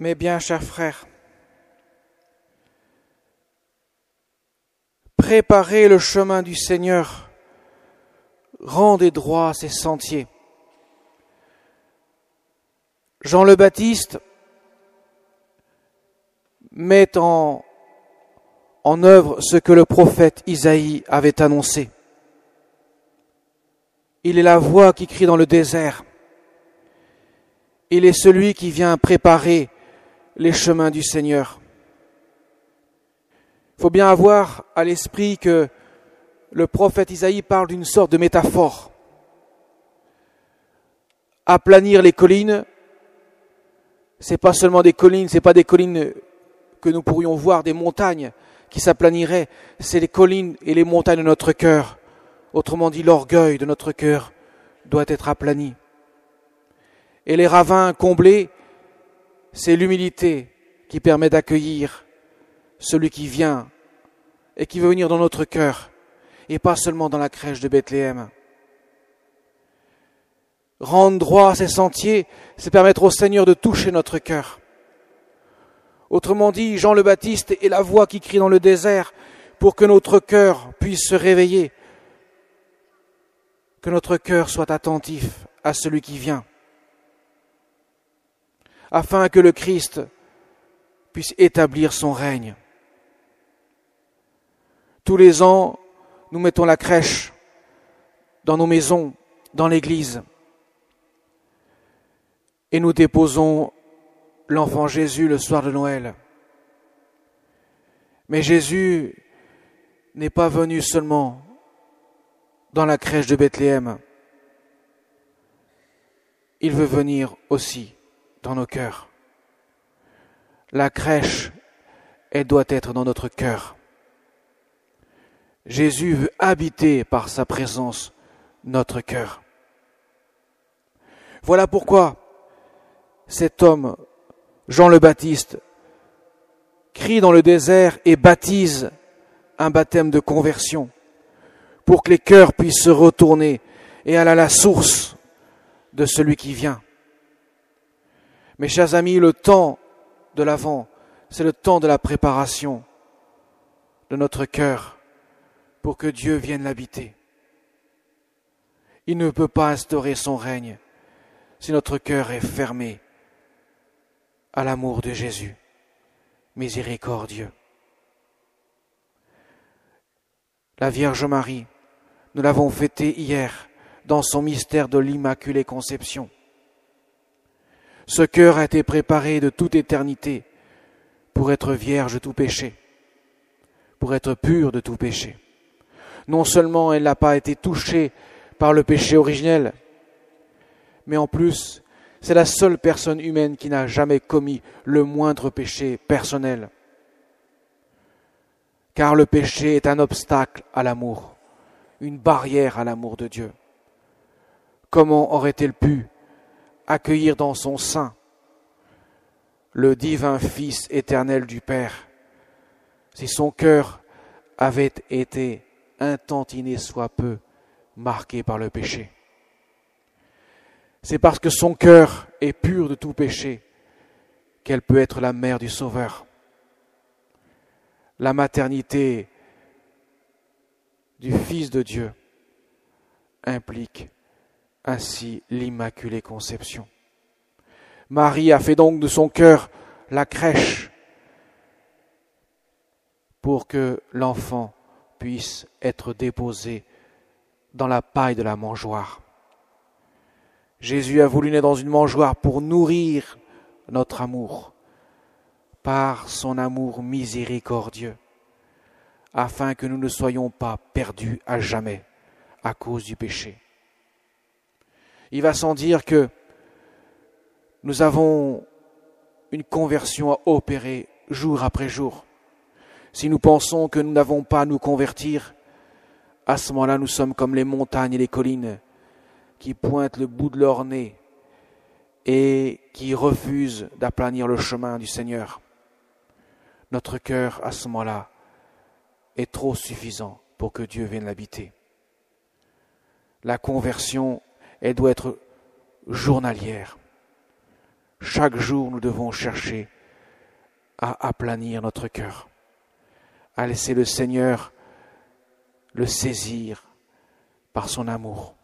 Mes bien chers frères, préparez le chemin du Seigneur, rendez droit ses sentiers. Jean le Baptiste met en œuvre ce que le prophète Isaïe avait annoncé. Il est la voix qui crie dans le désert. Il est celui qui vient préparer les chemins du Seigneur. Il faut bien avoir à l'esprit que le prophète Isaïe parle d'une sorte de métaphore. Aplanir les collines, c'est pas seulement des collines, c'est pas des collines que nous pourrions voir, des montagnes qui s'aplaniraient, c'est les collines et les montagnes de notre cœur. Autrement dit, l'orgueil de notre cœur doit être aplani. Et les ravins comblés, c'est l'humilité qui permet d'accueillir celui qui vient et qui veut venir dans notre cœur, et pas seulement dans la crèche de Bethléem. Rendre droit ces sentiers, c'est permettre au Seigneur de toucher notre cœur. Autrement dit, Jean le Baptiste est la voix qui crie dans le désert pour que notre cœur puisse se réveiller, que notre cœur soit attentif à celui qui vient, afin que le Christ puisse établir son règne. Tous les ans, nous mettons la crèche dans nos maisons, dans l'église, et nous déposons l'enfant Jésus le soir de Noël. Mais Jésus n'est pas venu seulement dans la crèche de Bethléem. Il veut venir aussi dans nos cœurs. La crèche, elle doit être dans notre cœur. Jésus veut habiter par sa présence notre cœur. Voilà pourquoi cet homme, Jean le Baptiste, crie dans le désert et baptise un baptême de conversion pour que les cœurs puissent se retourner et aller à la source de celui qui vient. Mes chers amis, le temps de l'Avent, c'est le temps de la préparation de notre cœur pour que Dieu vienne l'habiter. Il ne peut pas instaurer son règne si notre cœur est fermé à l'amour de Jésus, miséricordieux. La Vierge Marie, nous l'avons fêtée hier dans son mystère de l'Immaculée Conception. Ce cœur a été préparé de toute éternité pour être vierge de tout péché, pour être pur de tout péché. Non seulement elle n'a pas été touchée par le péché originel, mais en plus, c'est la seule personne humaine qui n'a jamais commis le moindre péché personnel. Car le péché est un obstacle à l'amour, une barrière à l'amour de Dieu. Comment aurait-elle pu accueillir dans son sein le divin Fils éternel du Père si son cœur avait été un tantinet soit peu marqué par le péché? C'est parce que son cœur est pur de tout péché qu'elle peut être la mère du Sauveur. La maternité du Fils de Dieu implique ainsi l'Immaculée Conception. Marie a fait donc de son cœur la crèche pour que l'enfant puisse être déposé dans la paille de la mangeoire. Jésus a voulu naître dans une mangeoire pour nourrir notre amour par son amour miséricordieux, afin que nous ne soyons pas perdus à jamais à cause du péché. Il va sans dire que nous avons une conversion à opérer jour après jour. Si nous pensons que nous n'avons pas à nous convertir, à ce moment-là, nous sommes comme les montagnes et les collines qui pointent le bout de leur nez et qui refusent d'aplanir le chemin du Seigneur. Notre cœur, à ce moment-là, est trop suffisant pour que Dieu vienne l'habiter. La conversion, elle doit être journalière. Chaque jour, nous devons chercher à aplanir notre cœur, à laisser le Seigneur le saisir par son amour.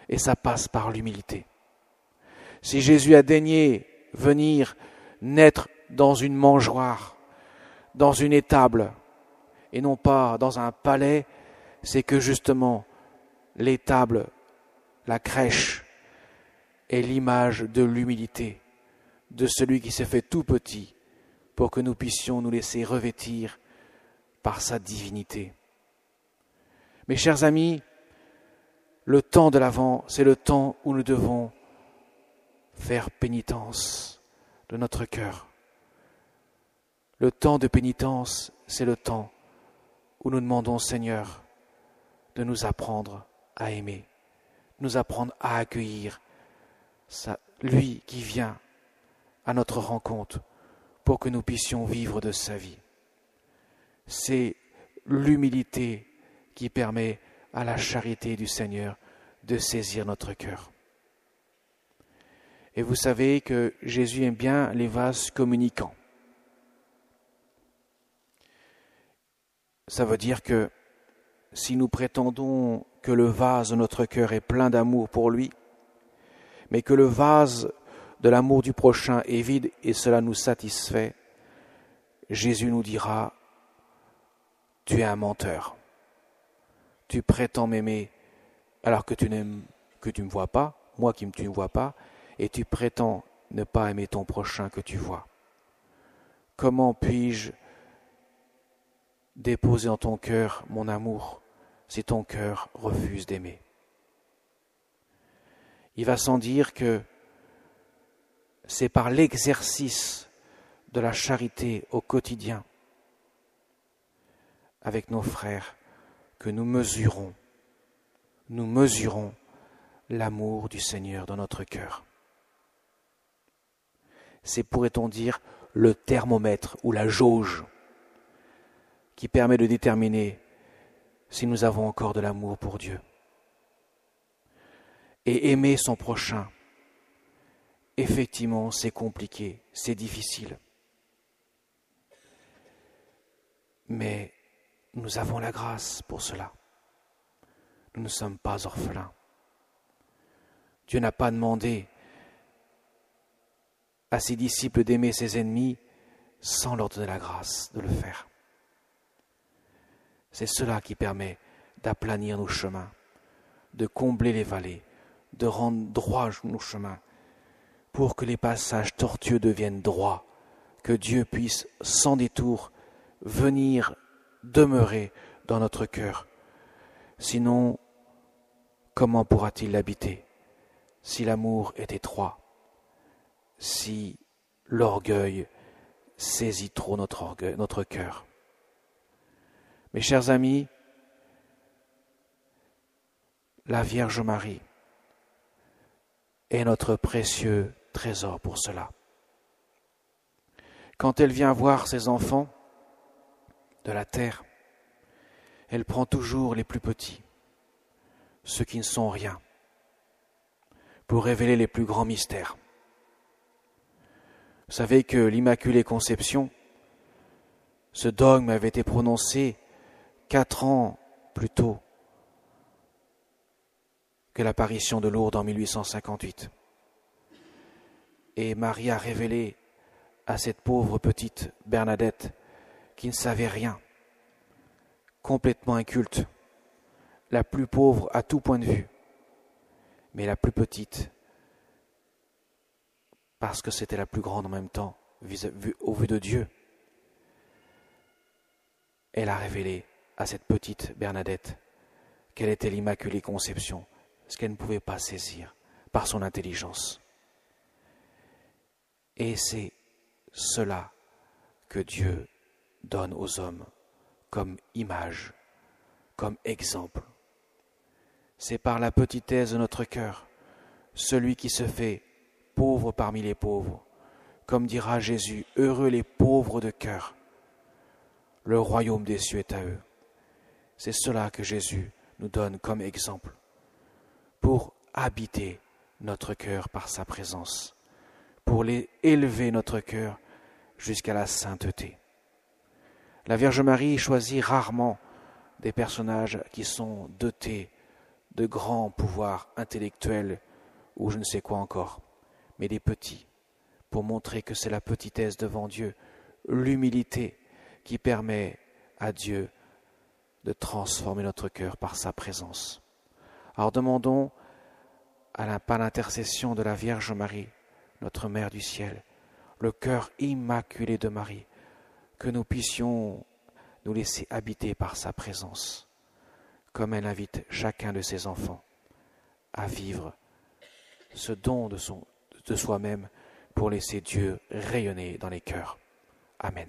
Et ça passe par l'humilité. Si Jésus a daigné venir naître dans une mangeoire, dans une étable, et non pas dans un palais, c'est que justement l'étable, la crèche, est l'image de l'humilité, de celui qui s'est fait tout petit pour que nous puissions nous laisser revêtir par sa divinité. Mes chers amis, le temps de l'Avent, c'est le temps où nous devons faire pénitence de notre cœur. Le temps de pénitence, c'est le temps où nous demandons au Seigneur de nous apprendre à aimer, nous apprendre à accueillir lui qui vient à notre rencontre pour que nous puissions vivre de sa vie. C'est l'humilité qui permet à la charité du Seigneur de saisir notre cœur. Et vous savez que Jésus aime bien les vases communicants. Ça veut dire que si nous prétendons que le vase de notre cœur est plein d'amour pour lui, mais que le vase de l'amour du prochain est vide et cela nous satisfait, Jésus nous dira « Tu es un menteur. Tu prétends m'aimer alors que tu ne me vois pas, moi qui tu ne vois pas, et tu prétends ne pas aimer ton prochain que tu vois. Comment puis-je déposer en ton cœur mon amour si ton cœur refuse d'aimer ?» Il va sans dire que c'est par l'exercice de la charité au quotidien avec nos frères que nous mesurons l'amour du Seigneur dans notre cœur. C'est, pourrait-on dire, le thermomètre ou la jauge qui permet de déterminer si nous avons encore de l'amour pour Dieu. Et aimer son prochain, effectivement, c'est compliqué, c'est difficile. Mais nous avons la grâce pour cela. Nous ne sommes pas orphelins. Dieu n'a pas demandé à ses disciples d'aimer ses ennemis sans leur donner la grâce de le faire. C'est cela qui permet d'aplanir nos chemins, de combler les vallées, de rendre droits nos chemins, pour que les passages tortueux deviennent droits, que Dieu puisse, sans détour, venir demeurer dans notre cœur. Sinon, comment pourra-t-il l'habiter si l'amour est étroit, si l'orgueil saisit trop notre cœur? Mes chers amis, la Vierge Marie est notre précieux trésor pour cela. Quand elle vient voir ses enfants de la terre, elle prend toujours les plus petits, ceux qui ne sont rien, pour révéler les plus grands mystères. Vous savez que l'Immaculée Conception, ce dogme avait été prononcé 4 ans plus tôt que l'apparition de Lourdes en 1858. Et Marie a révélé à cette pauvre petite Bernadette qui ne savait rien, complètement inculte, la plus pauvre à tout point de vue, mais la plus petite, parce que c'était la plus grande en même temps, au vu de Dieu. Elle a révélé à cette petite Bernadette quelle était l'Immaculée Conception, ce qu'elle ne pouvait pas saisir par son intelligence. Et c'est cela que Dieu donne aux hommes comme image, comme exemple. C'est par la petitesse de notre cœur, celui qui se fait pauvre parmi les pauvres, comme dira Jésus, heureux les pauvres de cœur, le royaume des cieux est à eux. C'est cela que Jésus nous donne comme exemple pour habiter notre cœur par sa présence, pour élever notre cœur jusqu'à la sainteté. La Vierge Marie choisit rarement des personnages qui sont dotés de grands pouvoirs intellectuels ou je ne sais quoi encore, mais des petits, pour montrer que c'est la petitesse devant Dieu, l'humilité qui permet à Dieu de transformer notre cœur par sa présence. Alors demandons par l'intercession de la Vierge Marie, notre Mère du ciel, le cœur immaculé de Marie, que nous puissions nous laisser habiter par sa présence, comme elle invite chacun de ses enfants à vivre ce don de soi-même pour laisser Dieu rayonner dans les cœurs. Amen.